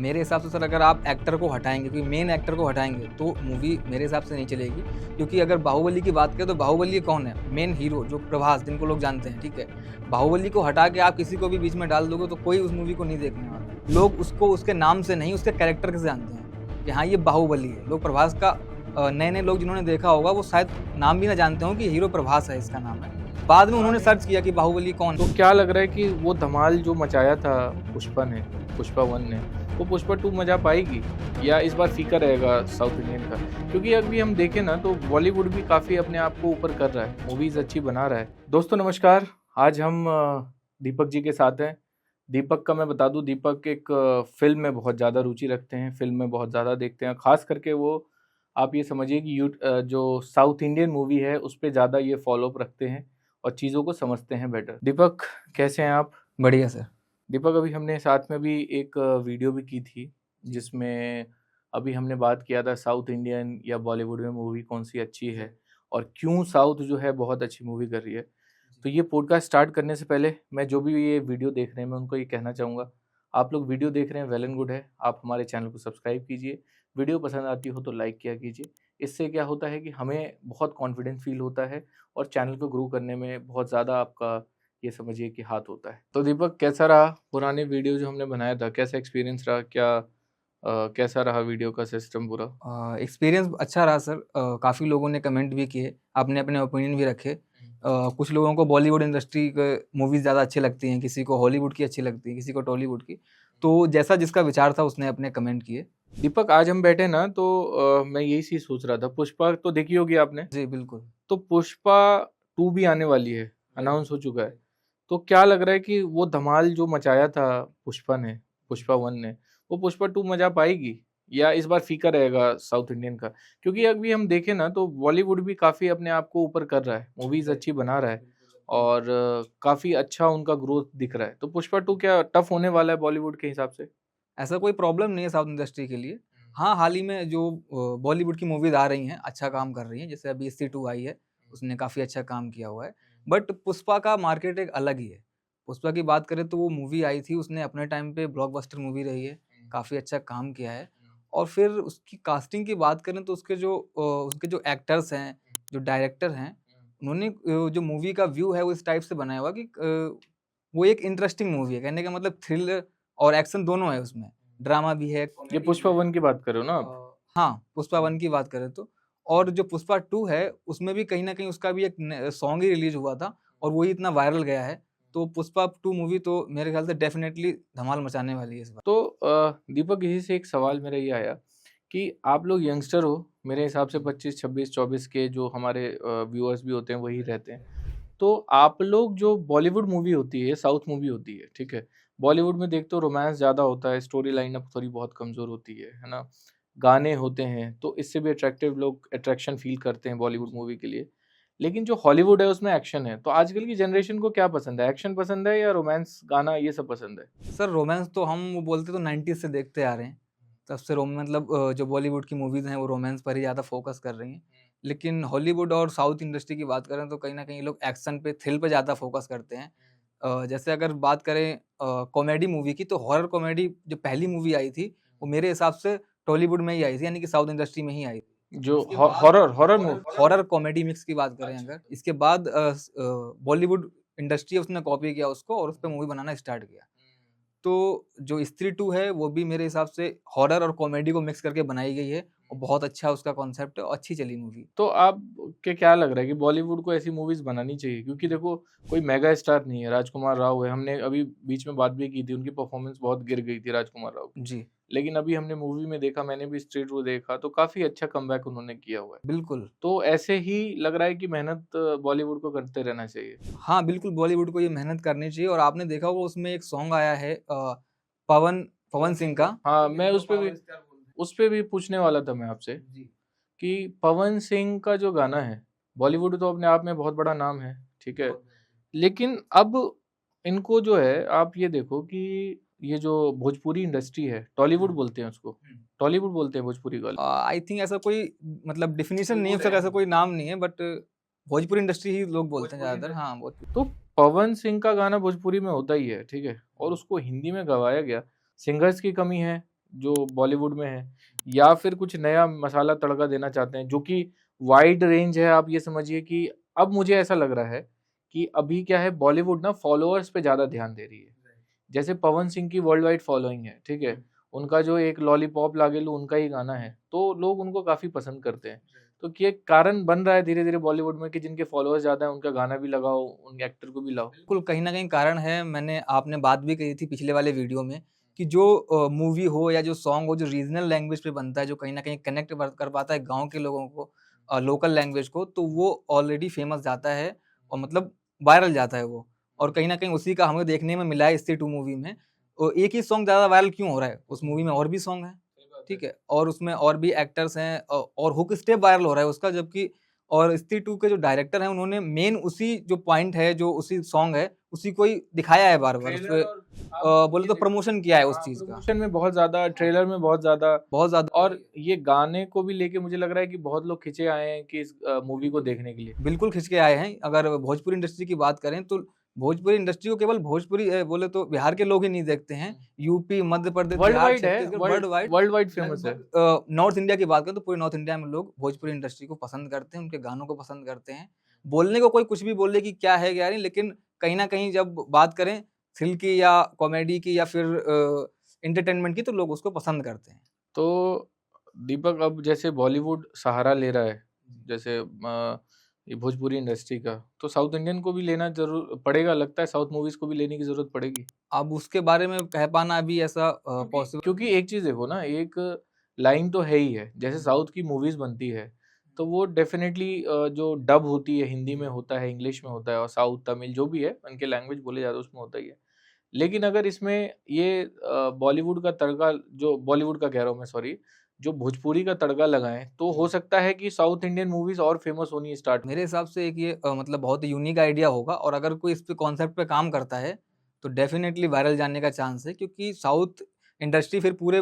मेरे हिसाब से सर अगर आप एक्टर को हटाएँगे, कोई मेन एक्टर को हटाएँगे तो मूवी मेरे हिसाब से नहीं चलेगी। क्योंकि अगर बाहुबली की बात करें तो बाहुबली कौन है? मेन हीरो जो प्रभास जिनको लोग जानते हैं, ठीक है? बाहुबली को हटा के आप किसी को भी बीच में डाल दोगे तो कोई उस मूवी को नहीं देखने वाला। लोग उसको उसके नाम से नहीं उसके कैरेक्टर से जानते हैं कि हाँ, ये बाहुबली है। लोग प्रभास का नए-नए लोग जिन्होंने देखा होगा वो शायद नाम भी ना जानते हों कि हीरो प्रभास है इसका नाम है। बाद में उन्होंने सर्च किया कि बाहुबली कौन तो है। क्या लग रहा है कि वो धमाल जो मचाया था पुष्पा ने, पुष्पा 1 ने, वो पुष्पा 2 मचा पाएगी या इस बार फीका रहेगा साउथ इंडियन का? क्योंकि अभी हम देखें ना तो बॉलीवुड भी काफ़ी अपने आप को ऊपर कर रहा है, मूवीज़ अच्छी बना रहा है। दोस्तों नमस्कार, आज हम दीपक जी के साथ हैं। दीपक का मैं बता दूं, दीपक एक फ़िल्म में बहुत ज़्यादा रुचि रखते हैं, फ़िल्म में बहुत ज़्यादा देखते हैं। ख़ास करके वो आप ये समझिए कि जो साउथ इंडियन मूवी है उस पे ज़्यादा ये फ़ॉलो अप रखते हैं और चीज़ों को समझते हैं बेटर। दीपक कैसे हैं आप? बढ़िया सर। दीपक अभी हमने साथ में भी एक वीडियो भी की थी जिसमें अभी हमने बात किया था साउथ इंडियन या बॉलीवुड में मूवी कौन सी अच्छी है और क्यों साउथ जो है बहुत अच्छी मूवी कर रही है। तो ये पॉडकास्ट स्टार्ट करने से पहले मैं जो भी ये वीडियो देख रहे हैं मैं उनको ये कहना चाहूँगा, आप लोग वीडियो देख रहे हैं वेल एंड गुड है, आप हमारे चैनल को सब्सक्राइब कीजिए, वीडियो पसंद आती हो तो लाइक किया कीजिए। इससे क्या होता है कि हमें बहुत कॉन्फिडेंस फील होता है और चैनल को ग्रो करने में बहुत ज़्यादा आपका ये समझिए कि हाथ होता है। तो दीपक कैसा रहा पुराने वीडियो जो हमने बनाया था, कैसा एक्सपीरियंस रहा? क्या कैसा रहा वीडियो का सिस्टम पूरा? एक्सपीरियंस अच्छा रहा सर। काफ़ी लोगों ने कमेंट भी किए, आपने अपने ओपिनियन भी रखे। कुछ लोगों को बॉलीवुड इंडस्ट्री के मूवीज़ ज़्यादा अच्छी लगती हैं, किसी को हॉलीवुड की अच्छी लगती है, किसी को टॉलीवुड की। तो जैसा जिसका विचार था उसने अपने कमेंट किए। दीपक आज हम बैठे ना तो मैं यही चीज़ सोच रहा था, पुष्पा तो देखी होगी आपने? जी, बिल्कुल। तो पुष्पा 2 भी आने वाली है, अनाउंस हो चुका है। तो क्या लग रहा है कि वो धमाल जो मचाया था पुष्पा ने, पुष्पा 1 ने, वो पुष्पा 2 मचा पाएगी या इस बार फीका रहेगा साउथ इंडियन का? क्योंकि अभी हम देखें ना तो बॉलीवुड भी काफ़ी अपने आप को ऊपर कर रहा है, मूवीज़ अच्छी बना रहा है और काफ़ी अच्छा उनका ग्रोथ दिख रहा है। तो पुष्पा 2 क्या टफ होने वाला है बॉलीवुड के हिसाब से? ऐसा कोई प्रॉब्लम नहीं है साउथ इंडस्ट्री के लिए। हाँ, हाल ही में जो बॉलीवुड की मूवीज़ आ रही हैं, अच्छा काम कर रही हैं। जैसे अभी स्त्री 2 आई है, उसने काफ़ी अच्छा काम किया हुआ है। बट पुष्पा का मार्केट एक अलग ही है। पुष्पा की बात करें तो वो मूवी आई थी, उसने अपने टाइम पे ब्लॉकबस्टर मूवी रही है, काफ़ी अच्छा काम किया है। और फिर उसकी कास्टिंग की बात करें तो उसके जो एक्टर्स हैं, जो डायरेक्टर हैं, उन्होंने जो मूवी का व्यू है वो इस टाइप से बनाया हुआ कि वो एक इंटरेस्टिंग मूवी है। कहने का मतलब थ्रिलर और एक्शन दोनों है उसमें। ड्रामा भी है, ये कॉमेडी भी पुष्पा है। 1 की बात कर रहे हो ना आप? हाँ, पुष्पा 1 की बात करें तो। और जो पुष्पा 2 है, उसमें भी कहीं न कहीं उसका भी एक न सॉन्ग ही रिलीज़ हुआ था और वही इतना वायरल गया है। तो पुष्पा 2 मूवी तो मेरे ख्याल से डेफ़िनेटली धमाल मचाने वाली है इस बार। तो दीपक यहीं से एक सवाल मेरा ये आया कि आप लोग यंगस्टर हो, मेरे हिसाब से 25, 26, 24 के जो हमारे व्यूअर्स भी होते हैं वही रहते हैं। तो आप लोग जो बॉलीवुड मूवी होती है, साउथ मूवी होती है, ठीक है? बॉलीवुड में देखते हो रोमांस ज़्यादा होता है, स्टोरी लाइन अप थोड़ी बहुत कमज़ोर होती है ना? गाने होते हैं, तो इससे भी अट्रैक्टिव लोग अट्रैक्शन फ़ील करते हैं बॉलीवुड मूवी के लिए। लेकिन जो हॉलीवुड है उसमें एक्शन है, तो आजकल की जनरेशन को क्या पसंद है? एक्शन पसंद है या रोमांस, गाना ये सब पसंद है? सर रोमांस तो हम वो बोलते तो 90s से देखते आ रहे हैं। तब से मतलब जो बॉलीवुड की मूवीज़ हैं वो रोमांस पर ही ज़्यादा फ़ोकस कर रही हैं। लेकिन हॉलीवुड और साउथ इंडस्ट्री की बात करें तो कहीं न कहीं ये लोग एक्शन पे, थ्रिल पे ज़्यादा फ़ोकस करते हैं। जैसे अगर बात करें कॉमेडी मूवी की तो हॉरर कॉमेडी जो पहली मूवी आई थी, वो मेरे हिसाब से टॉलीवुड में ही आई थी, यानी कि साउथ इंडस्ट्री में ही आई थी। जो इसके हॉ बाद horror horror movie. Horror comedy mix की बात करें अगर, इसके बाद बॉलीवुड इंडस्ट्री है उसने कॉपी किया उसको और उसपे मूवी बनाना स्टार्ट किया। तो जो स्त्री 2 है वो भी मेरे हिसाब से हॉरर और कॉमेडी को मिक्स करके बनाई गई है और बहुत अच्छा उसका कॉन्सेप्ट है और अच्छी चली मूवी। तो आप के क्या लग रहा है कि बॉलीवुड को ऐसी मूवीज़ बनानी चाहिए? क्योंकि देखो कोई मेगा स्टार नहीं है, राजकुमार राव है, हमने अभी बीच में बात भी की थी, उनकी परफ़ॉर्मेंस बहुत गिर गई थी राजकुमार राव की। जी, लेकिन अभी हमने मूवी में देखा, मैंने भी स्ट्रीट वो देखा, तो काफ़ी अच्छा कमबैक उन्होंने किया हुआ है। बिल्कुल। तो ऐसे ही लग रहा है कि मेहनत बॉलीवुड को करते रहना चाहिए। हाँ, बिल्कुल बॉलीवुड को ये मेहनत करनी चाहिए और आपने देखा होगा उसमें एक सॉन्ग आया है पवन पवन सिंह का। हाँ, मैं उस पे भी पूछने वाला था मैं आपसे जी। कि पवन सिंह का जो गाना है, बॉलीवुड तो अपने आप में बहुत बड़ा नाम है, ठीक है? लेकिन अब इनको जो है आप ये देखो कि ये जो भोजपुरी इंडस्ट्री है, टॉलीवुड बोलते हैं उसको, टॉलीवुड बोलते हैं भोजपुरी को। आई थिंक ऐसा कोई मतलब डेफिनिशन नहीं है उसका, ऐसा कोई नाम नहीं है बट भोजपुरी इंडस्ट्री ही लोग बोलते हैं ज़्यादातर। हाँ, भोजपुरी। तो पवन सिंह का गाना भोजपुरी में होता ही है, ठीक है? और उसको हिंदी में गवाया गया, सिंगर्स की कमी है जो बॉलीवुड में है, या फिर कुछ नया मसाला तड़का देना चाहते हैं, जो कि वाइड रेंज है। आप ये समझिए कि अब मुझे ऐसा लग रहा है कि अभी क्या है, बॉलीवुड ना फॉलोअर्स पे ज़्यादा ध्यान दे रही है। जैसे पवन सिंह की वर्ल्ड वाइड फॉलोइंग है, ठीक है, उनका जो एक लॉलीपॉप लागेलू उनका ही गाना है, तो लोग उनको काफ़ी पसंद करते हैं। तो ये कारण बन रहा है धीरे धीरे बॉलीवुड में कि जिनके फॉलोअर्स ज़्यादा हैं उनका गाना भी लगाओ, उन एक्टर को भी लाओ। बिल्कुल, कहीं न कहीं कारण है। आपने बात भी कही थी पिछले वाले वीडियो में कि जो मूवी हो या जो सॉन्ग हो, जो रीजनल लैंग्वेज पे बनता है, जो कहीं न कहीं कनेक्ट कर पाता है गाँव के लोगों को, लोकल लैंग्वेज को, तो वो ऑलरेडी फेमस जाता है और मतलब वायरल जाता है वो। और कहीं न कहीं उसी का हमें देखने में मिला है स्त्री 2 मूवी में। एक ही सॉन्ग ज़्यादा वायरल क्यों हो रहा है? उस मूवी में और भी सॉन्ग हैं, ठीक है? और उसमें और भी एक्टर्स हैं, और हुक स्टेप वायरल हो रहा है उसका, जबकि और स्त्री 2 के जो डायरेक्टर हैं उन्होंने मेन उसी जो पॉइंट है, जो उसी सॉन्ग है, उसी को ही दिखाया है बार-बार उसपे, बोले तो प्रमोशन किया है उस चीज़ का। प्रमोशन में बहुत ज़्यादा, ट्रेलर में बहुत ज़्यादा, बहुत ज़्यादा। और ये गाने को भी लेके मुझे लग रहा है कि बहुत लोग खिंचे आए हैं कि इस मूवी को देखने के लिए। बिल्कुल खिंच के आए हैं। अगर भोजपुरी इंडस्ट्री की बात करें तो भोजपुरी इंडस्ट्री को केवल भोजपुरी बोले तो बिहार के लोग ही नहीं देखते हैं। UP, Madhya Pradesh, world Bihar, wide है, Chhattisgarh, world wide, world wide famous है। नॉर्थ इंडिया की बात करें तो पूरे नॉर्थ इंडिया में लोग भोजपुरी इंडस्ट्री को पसंद करते हैं, उनके गानों को पसंद करते हैं। बोलने को कोई कुछ भी बोले कि क्या है, क्या नहीं, लेकिन कहीं न कहीं जब बात करें थ्रिल की या कॉमेडी की या फिर एंटरटेनमेंट की, तो लोग उसको पसंद करते हैं। तो दीपक, अब जैसे बॉलीवुड सहारा ले रहा है, जैसे ये भोजपुरी इंडस्ट्री का, तो साउथ इंडियन को भी लेना ज़रूर पड़ेगा, लगता है साउथ मूवीज़ को भी लेने की ज़रूरत पड़ेगी। अब उसके बारे में कह पाना अभी ऐसा पॉसिबल, क्योंकि एक चीज़ देखो ना, एक लाइन तो है ही है, जैसे साउथ की मूवीज़ बनती है, तो वो डेफ़िनेटली जो डब होती है, हिंदी में होता है, इंग्लिश में होता है, और साउथ, तमिल जो भी है, उनके लैंग्वेज बोले जाते हैं उसमें होता ही है। लेकिन अगर इसमें ये बॉलीवुड का तड़का, जो बॉलीवुड का कह रहा हूँ मैं, सॉरी, जो भोजपुरी का तड़का लगाएँ, तो हो सकता है कि साउथ इंडियन मूवीज़ और फ़ेमस होनी स्टार्ट। मेरे हिसाब से एक ये मतलब बहुत यूनिक आइडिया होगा, और अगर कोई इस पे कॉन्सेप्ट पे काम करता है, तो डेफ़िनेटली वायरल जाने का चांस है, क्योंकि साउथ इंडस्ट्री फिर पूरे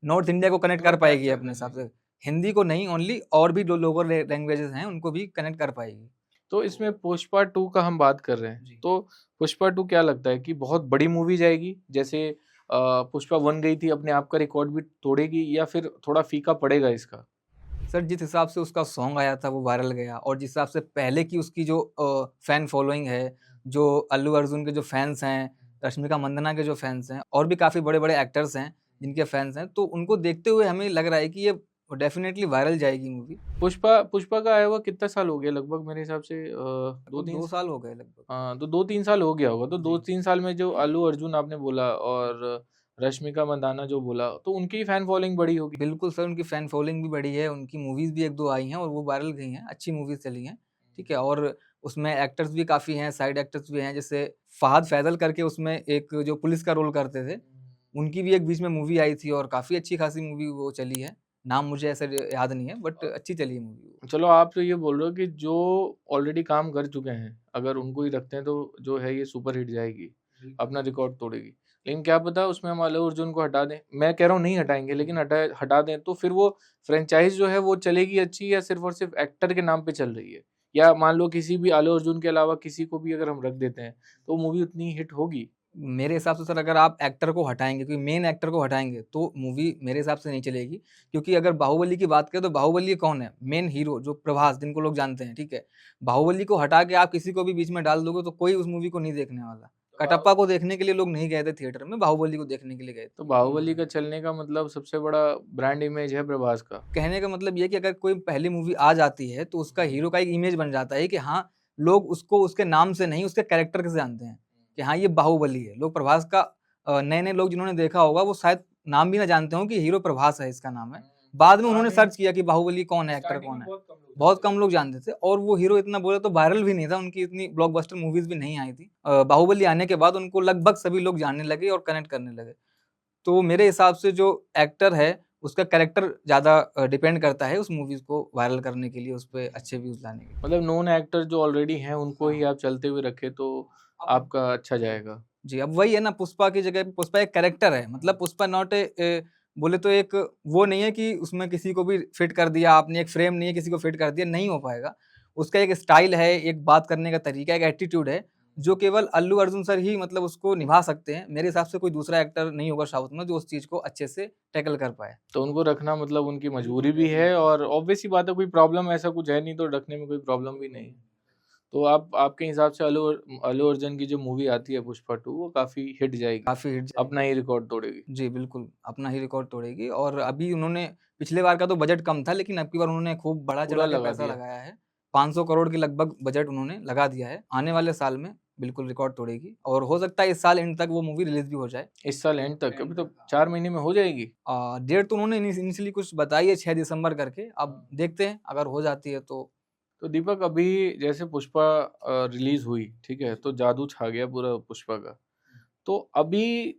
नॉर्थ इंडिया को कनेक्ट कर पाएगी अपने हिसाब से। हिंदी को नहीं, ओनली और भी जो लोकल लैंग्वेजेज़ हैं, उनको भी कनेक्ट कर पाएगी। तो इसमें पुष्पा 2 का हम बात कर रहे हैं, जी। तो पुष्पा 2 क्या लगता है कि बहुत बड़ी मूवी जाएगी? जैसे पुष्पा 1 गई थी, अपने आप का रिकॉर्ड भी तोड़ेगी, या फिर थोड़ा फीका पड़ेगा इसका? सर, जिस हिसाब से उसका सॉन्ग आया था वो वायरल गया, और जिस हिसाब से पहले की उसकी जो फैन फॉलोइंग है, जो अल्लू अर्जुन के जो फैन्स हैं, रश्मिका मंदाना के जो फैन्स हैं, और भी काफ़ी बड़े-बड़े एक्टर्स हैं जिनके फैन्स हैं, तो उनको देखते हुए हमें लग रहा है कि ये डेफ़िनेटली वायरल जाएगी मूवी। पुष्पा पुष्पा का आया हुआ कितना साल हो गया लगभग, मेरे हिसाब से 2-3 2 साल हो गए लगभग। हाँ, तो 2-3 साल हो गया होगा। तो जी। 2-3 साल में जो अल्लू अर्जुन आपने बोला और रश्मिका मंदाना जो बोला, तो उनकी ही फैन फॉलोइंग बड़ी होगी। बिल्कुल सर, उनकी फैन फॉलोइंग भी बढ़ी है, उनकी मूवीज़ भी 1-2 आई हैं और वो वायरल गई हैं, अच्छी मूवीज़ चली हैं, ठीक है? और उसमें एक्टर्स भी काफ़ी हैं, साइड एक्टर्स भी हैं, जैसे फ़हाद फैज़ल करके उसमें एक जो पुलिस का रोल करते थे, उनकी भी एक बीच में मूवी आई थी और काफ़ी अच्छी खासी मूवी वो चली है। नाम मुझे ऐसे याद नहीं है, बट अच्छी चली है मूवी वो। चलो, आप तो ये बोल रहे हो कि जो ऑलरेडी काम कर चुके हैं, अगर उनको ही रखते हैं तो जो है ये सुपर हिट जाएगी, अपना रिकॉर्ड तोड़ेगी। लेकिन क्या पता उसमें हम अल्लू अर्जुन को हटा दें। मैं कह रहा हूँ नहीं हटाएँगे, लेकिन हटा दें तो फिर वो फ्रैंचाइज़ जो है वो चलेगी अच्छी, या सिर्फ़ और सिर्फ़ एक्टर के नाम पे चल रही है? या मान लो किसी भी अल्लू अर्जुन के अलावा किसी को भी अगर हम रख देते हैं, तो मूवी उतनी हिट होगी? मेरे हिसाब से सर, अगर आप एक्टर को हटाएँगे, क्योंकि मेन एक्टर को हटाएँगे, तो मूवी मेरे हिसाब से नहीं चलेगी। क्योंकि अगर बाहुबली की बात करें तो बाहुबली कौन है? मेन हीरो जो प्रभास, जिनको लोग जानते हैं, ठीक है? बाहुबली को हटा के आप किसी को भी बीच में डाल दोगे तो कोई उस मूवी को नहीं देखने वाला। कटप्पा को देखने के लिए लोग नहीं गए थे थिएटर में, बाहुबली को देखने के लिए गए थे। तो बाहुबली का चलने का मतलब सबसे बड़ा ब्रांड इमेज है प्रभास का। कहने का मतलब ये है कि अगर कोई पहली मूवी आ जाती है, तो उसका हीरो का एक इमेज बन जाता है कि हाँ, लोग उसको उसके नाम से नहीं, उसके कैरेक्टर से जानते हैं कि हाँ, ये बाहुबली है। लोग प्रभास का नए-नए लोग जिन्होंने देखा होगा, वो शायद नाम भी ना जानते हों कि हीरो प्रभास है, इसका नाम है। बाद में उन्होंने सर्च किया कि बाहुबली कौन है, एक्टर कौन है। बहुत कम लोग जानते थे, और वो हीरो इतना बोले तो वायरल भी नहीं था, उनकी इतनी ब्लॉकबस्टर मूवीज़ भी नहीं आई थी। बाहुबली आने के बाद उनको लगभग सभी लोग जानने लगे और कनेक्ट करने लगे। तो मेरे हिसाब से जो एक्टर है, उसका कैरेक्टर ज़्यादा डिपेंड करता है उस मूवीज़ को वायरल करने के लिए, उस पे अच्छे व्यूज़ लाने के लिए। मतलब नोन एक्टर जो ऑलरेडी हैं उनको ही हाँ। आप चलते हुए रखें तो आपका अच्छा जाएगा। जी, अब वही है ना, पुष्पा की जगह पे पुष्पा एक कैरेक्टर है, मतलब पुष्पा नॉट बोले तो एक वो नहीं है कि उसमें किसी को भी फिट कर दिया आपने, एक फ्रेम नहीं है किसी को फिट कर दिया, नहीं हो पाएगा। उसका एक स्टाइल है, एक बात करने का तरीका, एक एटीट्यूड है, जो केवल अल्लू अर्जुन सर ही मतलब उसको निभा सकते हैं। मेरे हिसाब से कोई दूसरा एक्टर नहीं होगा साउथ में जो उस चीज़ को अच्छे से टैकल कर पाए। तो उनको रखना मतलब उनकी मजबूरी भी है, और ऑब्वियस सी बात है, कोई प्रॉब्लम ऐसा कुछ है नहीं, तो रखने में कोई प्रॉब्लम भी नहीं है। तो आपके हिसाब से अल्लू अर्जुन की जो मूवी आती है पुष्पा 2 वो काफ़ी हिट जाएगी, काफ़ी हिट जाएगी। अपना ही रिकॉर्ड तोड़ेगी। जी, बिल्कुल, अपना ही रिकॉर्ड तोड़ेगी और अभी उन्होंने पिछले बार का तो बजट कम था, लेकिन अब की बार उन्होंने खूब पूरा बढ़ा-चढ़ा के लगा पैसा दिया। लगाया है। 500 करोड़ के लगभग बजट उन्होंने लगा दिया है। आने वाले साल में बिल्कुल रिकॉर्ड तोड़ेगी और हो सकता है इस साल एंड तक वो मूवी रिलीज़ भी हो जाए। इस साल एंड तक, अभी तो 4 महीने में हो जाएगी। डेट तो उन्होंने इनिशियली कुछ बताई है 6 दिसंबर करके, अब देखते हैं अगर हो जाती है तो। तो दीपक, अभी जैसे पुष्पा रिलीज हुई, ठीक है, तो जादू छा गया पूरा पुष्पा का। तो अभी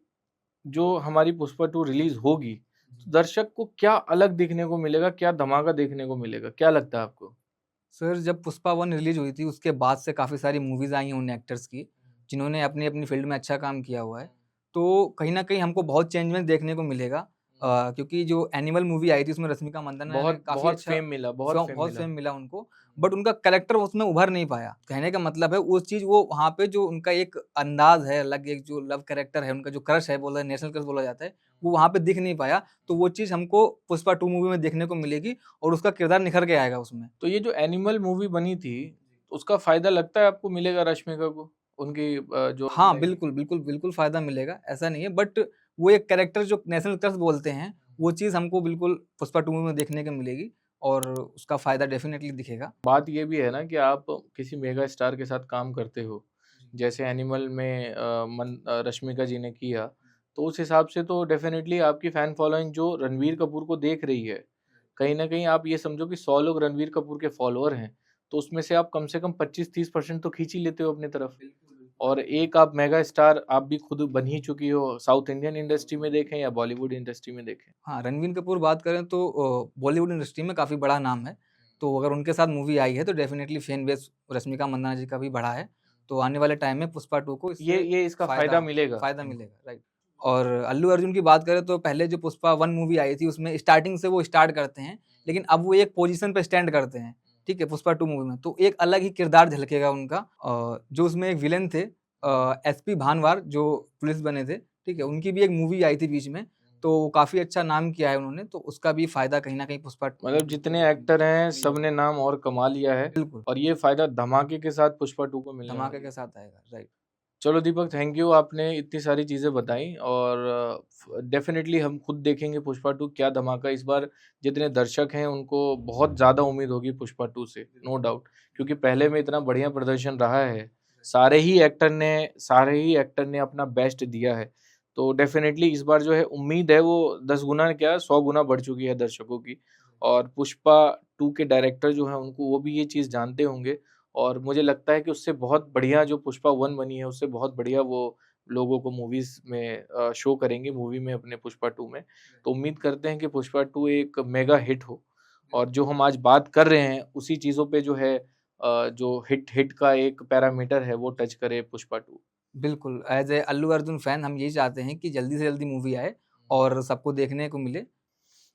जो हमारी पुष्पा 2 रिलीज होगी, तो दर्शक को क्या अलग देखने को मिलेगा, क्या धमाका देखने को मिलेगा, क्या लगता है आपको? सर जब पुष्पा 1 रिलीज़ हुई थी उसके बाद से काफ़ी सारी मूवीज़ आई हैं उन एक्टर्स की, जिन्होंने अपनी-अपनी फ़ील्ड में अच्छा काम किया हुआ है। तो कहीं न कहीं हमको बहुत चेंजमेंट देखने को मिलेगा क्योंकि जो एनिमल मूवी आई थी उसमें रश्मिका मंदाना ने बहुत काफ़ी बहुत अच्छा फेम मिला, बहुत फेम बहुत मिला। फ़ेम मिला उनको, बट उनका कैरेक्टर उसमें उभर नहीं पाया। कहने का मतलब है वो चीज़ वो वहाँ पे जो उनका एक अंदाज़ है अलग, एक जो लव कैरेक्टर है, उनका जो क्रश है बोला नेशनल क्रश बोला जाता है, वो वहाँ पे दिख नहीं पाया। तो वो चीज़ हमको पुष्पा 2 मूवी में देखने को मिलेगी और उसका किरदार निखर के आएगा उसमें। तो ये जो एनिमल मूवी बनी थी, उसका फायदा लगता है आपको मिलेगा रश्मिका को? उनकी जो हाँ, बिल्कुल, बिल्कुल, बिल्कुल फ़ायदा मिलेगा, ऐसा नहीं है बट वो एक कैरेक्टर जो नेशनल क्रश बोलते हैं, वो चीज़ हमको बिल्कुल पुष्पा 2 में देखने को मिलेगी और उसका फ़ायदा डेफ़िनेटली दिखेगा। बात ये भी है ना कि आप किसी मेगा स्टार के साथ काम करते हो, जैसे एनिमल में रश्मिका जी ने किया, तो उस हिसाब से तो डेफ़िनेटली आपकी फ़ैन फ़ॉलोइंग जो रणवीर कपूर को देख रही है, कहीं न कहीं आप ये समझो कि 100 लोग रणवीर कपूर के फ़ॉलोअर हैं, तो उसमें से आप कम से कम 25-30% तो खींच ही लेते हो अपनी तरफ। और एक आप मेगा स्टार आप भी खुद बन ही चुकी हो, साउथ इंडियन इंडस्ट्री में देखें या बॉलीवुड इंडस्ट्री में देखें। हाँ, रणवीर कपूर बात करें तो बॉलीवुड इंडस्ट्री में काफ़ी बड़ा नाम है, तो अगर उनके साथ मूवी आई है तो definitely fan base Rashmika Mandanna ji का भी बढ़ा है, तो आने वाले टाइम में पुष्पा 2 को इससे ये इसका फ़ायदा फ़ायदा मिलेगा। फ़ायदा मिलेगा, राइट। और अल्लू अर्जुन की बात करें तो पहले जो पुष्पा 1 मूवी आई थी उसमें स्टार्टिंग से वो स्टार्ट करते हैं, लेकिन अब वो एक पोज़ीशन पे स्टैंड करते हैं, ठीक है? पुष्पा 2 मूवी में, तो एक अलग ही किरदार झलकेगा उनका जो उसमें एक विलेन थे एसपी भानवार जो पुलिस बने थे, ठीक है? उनकी भी एक मूवी आई थी बीच में, तो काफ़ी अच्छा नाम किया है उन्होंने, तो उसका भी फ़ायदा कहीं न कहीं पुष्पा मतलब जितने एक्टर हैं, सबने नाम और कमा लिया है, बिल्कुल, और ये फ़ायदा धमाके के साथ पुष्पा 2 को मिलने धमाके वाली के है। साथ आएगा, राइट। चलो दीपक, थैंक यू, आपने इतनी सारी चीज़ें बताई, और डेफ़िनेटली हम खुद देखेंगे पुष्पा 2 क्या धमाका इस बार। जितने दर्शक हैं उनको बहुत ज़्यादा उम्मीद होगी पुष्पा 2 से, नो डाउट, क्योंकि पहले में इतना बढ़िया प्रदर्शन रहा है। सारे ही एक्टर ने अपना बेस्ट दिया है। तो डेफ़िनेटली इस बार जो है उम्मीद है वो 10 गुना क्या 100 गुना बढ़ चुकी है दर्शकों की, और पुष्पा 2 के डायरेक्टर जो हैं उनको वो भी ये चीज़ जानते होंगे, और मुझे लगता है कि उससे बहुत बढ़िया जो पुष्पा 1 बनी है, उससे बहुत बढ़िया वो लोगों को मूवीज़ में शो करेंगे, मूवी में अपने पुष्पा 2 में। तो उम्मीद करते हैं कि पुष्पा 2 एक मेगा हिट हो, और जो हम आज बात कर रहे हैं, उसी चीज़ों पे जो है जो हिट हिट का एक पैरामीटर है, वो टच करे पुष्पा 2। बिल्कुल, as a Allu Arjun fan हम यही चाहते हैं कि जल्दी से जल्दी मूवी आए और सबको देखने को मिले।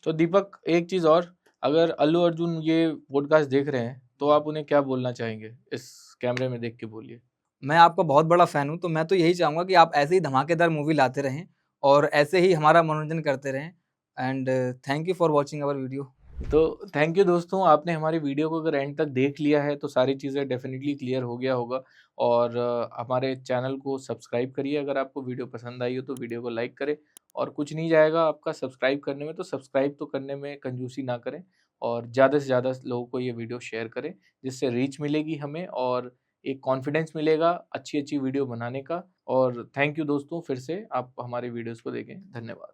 तो दीपक, एक चीज़ और, अगर अल्लू अर्जुन ये पॉडकास्ट देख रहे हैं, तो आप उन्हें क्या बोलना चाहेंगे? इस कैमरे में देख के बोलिए। मैं आपका बहुत बड़ा फ़ैन हूँ, तो मैं तो यही चाहूँगा कि आप ऐसे ही धमाकेदार मूवी लाते रहें और ऐसे ही हमारा मनोरंजन करते रहें and thank you for watching our video. तो थैंक यू दोस्तों, आपने हमारी वीडियो को अगर एंड तक देख लिया है तो सारी चीज़ें डेफिनेटली क्लियर हो गया होगा, और हमारे चैनल को सब्सक्राइब करिए। अगर आपको वीडियो पसंद आई हो तो वीडियो को लाइक करें, और कुछ नहीं जाएगा आपका सब्सक्राइब करने में, तो सब्सक्राइब तो करने में कंजूसी ना करें, और ज़्यादा से ज़्यादा लोगों को ये वीडियो शेयर करें, जिससे रीच मिलेगी हमें और एक कॉन्फिडेंस मिलेगा अच्छी-अच्छी वीडियो बनाने का। और थैंक यू दोस्तों, फिर से आप हमारे वीडियोज़ को देखें। धन्यवाद।